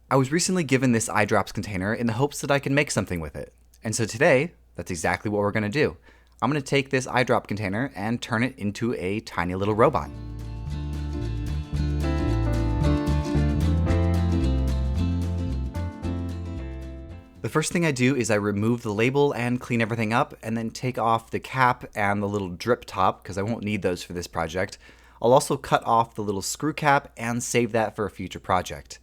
I was recently given this eyedrops container in the hopes that I could make something with it. And so today, that's exactly what we're going to do. I'm going to take this eyedrop container and turn it into a tiny little robot. The first thing I do is I remove the label and clean everything up, and then take off the cap and the little drip top because I won't need those for this project. I'll also cut off the little screw cap and save that for a future project.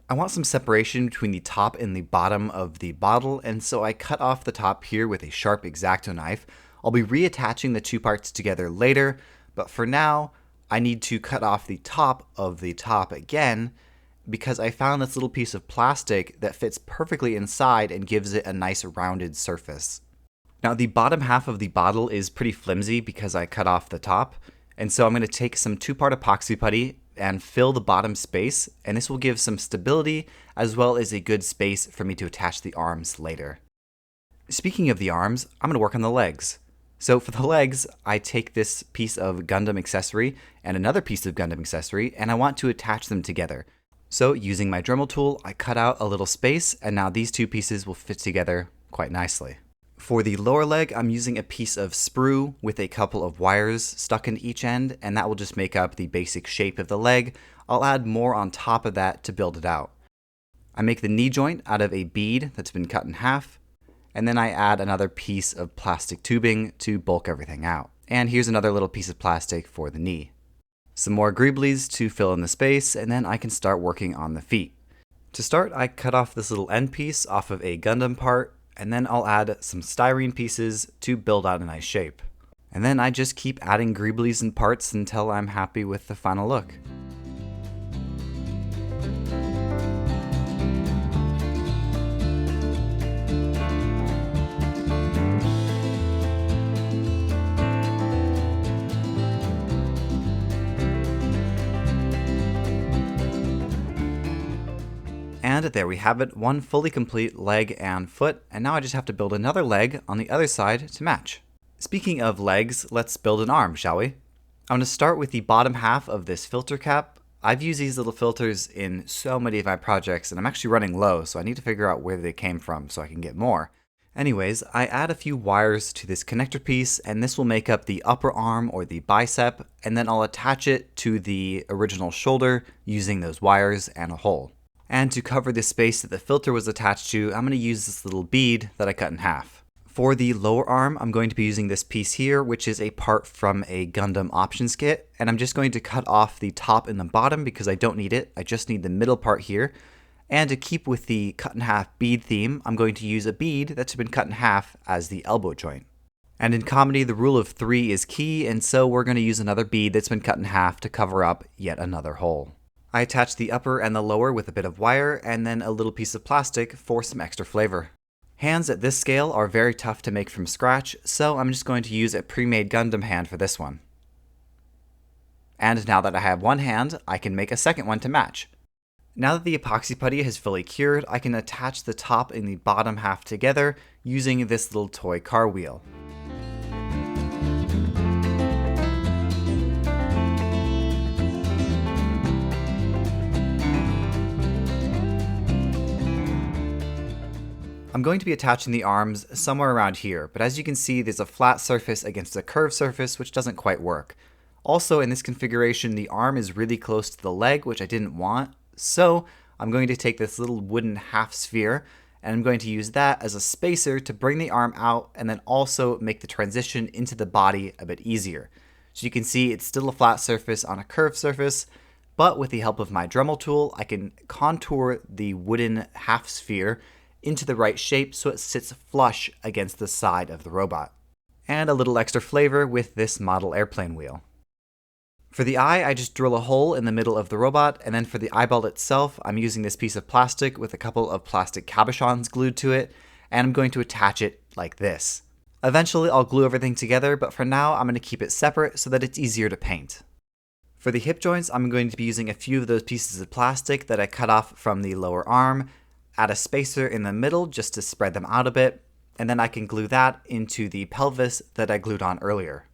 I want some separation between the top and the bottom of the bottle, and so I cut off the top here with a sharp X-Acto knife. I'll be reattaching the two parts together later, but for now, I need to cut off the top of the top again because I found this little piece of plastic that fits perfectly inside and gives it a nice rounded surface. Now the bottom half of the bottle is pretty flimsy because I cut off the top, and so I'm going to take some 2-part epoxy putty and fill the bottom space, and this will give some stability as well as a good space for me to attach the arms later. Speaking of the arms, I'm going to work on the legs. So for the legs, I take this piece of Gundam accessory and another piece of Gundam accessory, and I want to attach them together. So using my Dremel tool, I cut out a little space, and now these two pieces will fit together quite nicely. For the lower leg, I'm using a piece of sprue with a couple of wires stuck in each end, and that will just make up the basic shape of the leg. I'll add more on top of that to build it out. I make the knee joint out of a bead that's been cut in half, and then I add another piece of plastic tubing to bulk everything out. And here's another little piece of plastic for the knee. Some more greeblies to fill in the space, and then I can start working on the feet. To start, I cut off this little end piece off of a Gundam part, and then I'll add some styrene pieces to build out a nice shape. And then I just keep adding greeblies and parts until I'm happy with the final look. And there we have it, one fully complete leg and foot, and now I just have to build another leg on the other side to match. Speaking of legs, let's build an arm, shall we? I'm going to start with the bottom half of this filter cap. I've used these little filters in so many of my projects, and I'm actually running low, so I need to figure out where they came from so I can get more. Anyways, I add a few wires to this connector piece, and this will make up the upper arm or the bicep, and then I'll attach it to the original shoulder using those wires and a hole. And to cover the space that the filter was attached to, I'm going to use this little bead that I cut in half. For the lower arm, I'm going to be using this piece here, which is a part from a Gundam options kit, and I'm just going to cut off the top and the bottom because I don't need it. I just need the middle part here. And to keep with the cut in half bead theme, I'm going to use a bead that's been cut in half as the elbow joint. And in comedy, the rule of 3 is key, and so we're going to use another bead that's been cut in half to cover up yet another hole. I attach the upper and the lower with a bit of wire and then a little piece of plastic for some extra flavor. Hands at this scale are very tough to make from scratch, so I'm just going to use a pre-made Gundam hand for this one. And now that I have one hand, I can make a second one to match. Now that the epoxy putty has fully cured, I can attach the top and the bottom half together using this little toy car wheel. I'm going to be attaching the arms somewhere around here, but as you can see, there's a flat surface against a curved surface, which doesn't quite work. Also, in this configuration, the arm is really close to the leg, which I didn't want, so I'm going to take this little wooden half sphere, and I'm going to use that as a spacer to bring the arm out, and then also make the transition into the body a bit easier. So you can see it's still a flat surface on a curved surface, but with the help of my Dremel tool, I can contour the wooden half sphere into the right shape so it sits flush against the side of the robot. And a little extra flavor with this model airplane wheel. For the eye, I just drill a hole in the middle of the robot, and then for the eyeball itself, I'm using this piece of plastic with a couple of plastic cabochons glued to it, and I'm going to attach it like this. Eventually, I'll glue everything together, but for now, I'm going to keep it separate so that it's easier to paint. For the hip joints, I'm going to be using a few of those pieces of plastic that I cut off from the lower arm, add a spacer in the middle just to spread them out a bit, and then I can glue that into the pelvis that I glued on earlier.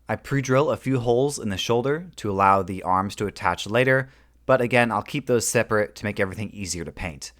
I pre-drill a few holes in the shoulder to allow the arms to attach later, but again, I'll keep those separate to make everything easier to paint.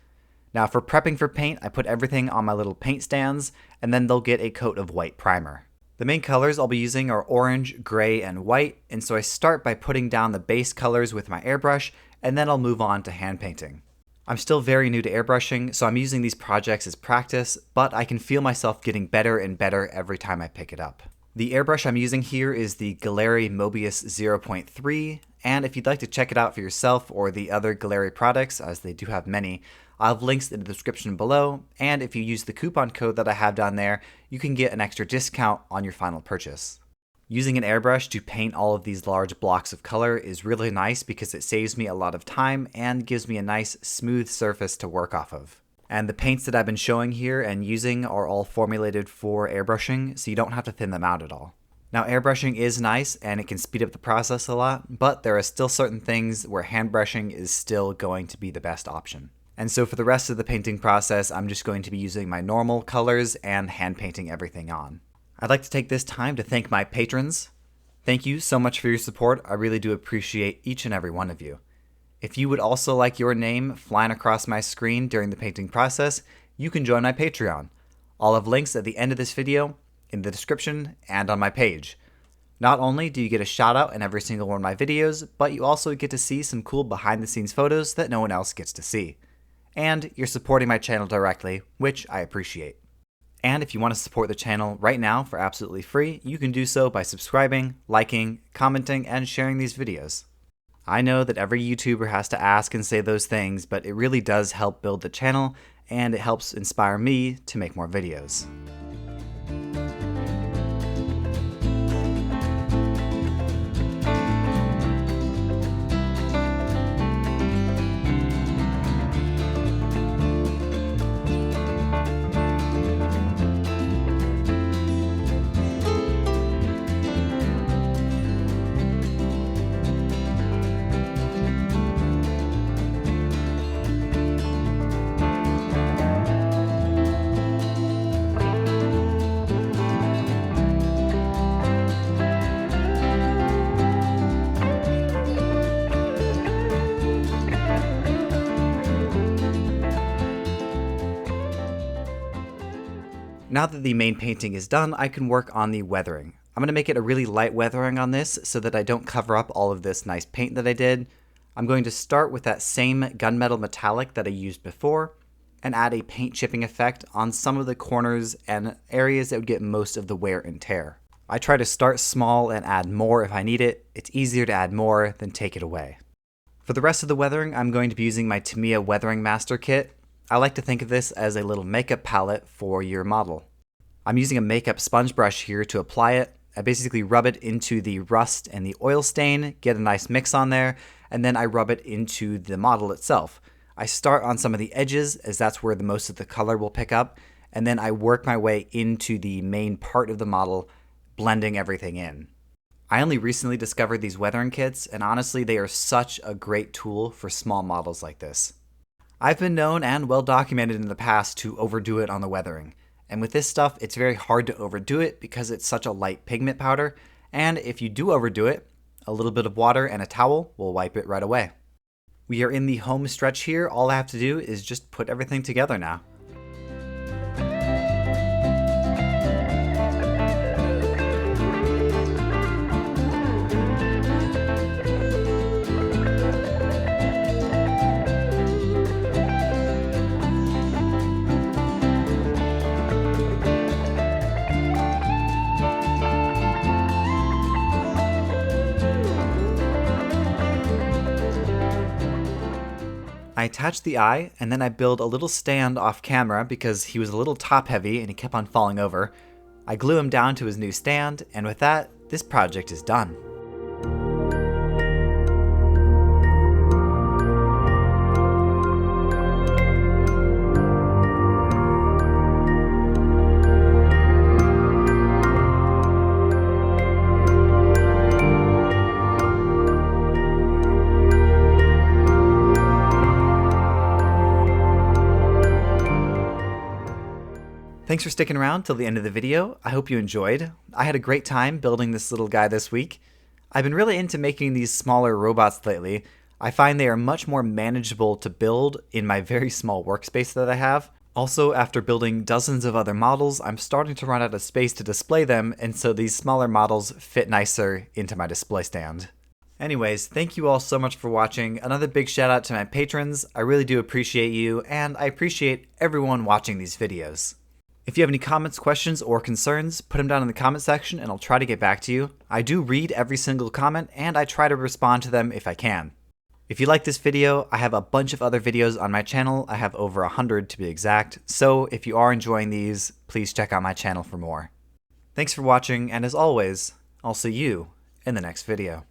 Now for prepping for paint, I put everything on my little paint stands, and then they'll get a coat of white primer. The main colors I'll be using are orange, gray, and white, and so I start by putting down the base colors with my airbrush, and then I'll move on to hand painting. I'm still very new to airbrushing, so I'm using these projects as practice, but I can feel myself getting better and better every time I pick it up. The airbrush I'm using here is the Galeri Mobius 0.3, and if you'd like to check it out for yourself or the other Galeri products, as they do have many, I'll have links in the description below, and if you use the coupon code that I have down there, you can get an extra discount on your final purchase. Using an airbrush to paint all of these large blocks of color is really nice because it saves me a lot of time and gives me a nice smooth surface to work off of. And the paints that I've been showing here and using are all formulated for airbrushing, so you don't have to thin them out at all. Now airbrushing is nice and it can speed up the process a lot, but there are still certain things where hand brushing is still going to be the best option. And so for the rest of the painting process, I'm just going to be using my normal colors and hand painting everything on. I'd like to take this time to thank my patrons. Thank you so much for your support. I really do appreciate each and every one of you. If you would also like your name flying across my screen during the painting process, you can join my Patreon. I'll have links at the end of this video, in the description, and on my page. Not only do you get a shout out in every single one of my videos, but you also get to see some cool behind the scenes photos that no one else gets to see. And you're supporting my channel directly, which I appreciate. And if you want to support the channel right now for absolutely free, you can do so by subscribing, liking, commenting, and sharing these videos. I know that every YouTuber has to ask and say those things, but it really does help build the channel, and it helps inspire me to make more videos. Now that the main painting is done, I can work on the weathering. I'm going to make it a really light weathering on this so that I don't cover up all of this nice paint that I did. I'm going to start with that same gunmetal metallic that I used before and add a paint chipping effect on some of the corners and areas that would get most of the wear and tear. I try to start small and add more if I need it. It's easier to add more than take it away. For the rest of the weathering, I'm going to be using my Tamiya Weathering Master Kit. I like to think of this as a little makeup palette for your model. I'm using a makeup sponge brush here to apply it. I basically rub it into the rust and the oil stain, get a nice mix on there, and then I rub it into the model itself. I start on some of the edges as that's where the most of the color will pick up, and then I work my way into the main part of the model, blending everything in. I only recently discovered these weathering kits, and honestly they are such a great tool for small models like this. I've been known and well documented in the past to overdo it on the weathering. And with this stuff, it's very hard to overdo it because it's such a light pigment powder. And if you do overdo it, a little bit of water and a towel will wipe it right away. We are in the home stretch here. All I have to do is just put everything together now. I attach the eye, and then I build a little stand off camera because he was a little top heavy and he kept on falling over. I glue him down to his new stand, and with that, this project is done. Thanks for sticking around till the end of the video. I hope you enjoyed. I had a great time building this little guy this week. I've been really into making these smaller robots lately. I find they are much more manageable to build in my very small workspace that I have. Also, after building dozens of other models, I'm starting to run out of space to display them, and so these smaller models fit nicer into my display stand. Anyways, thank you all so much for watching. Another big shout out to my patrons. I really do appreciate you, and I appreciate everyone watching these videos. If you have any comments, questions, or concerns, put them down in the comment section and I'll try to get back to you. I do read every single comment, and I try to respond to them if I can. If you like this video, I have a bunch of other videos on my channel. I have over 100 to be exact, so if you are enjoying these, please check out my channel for more. Thanks for watching, and as always, I'll see you in the next video.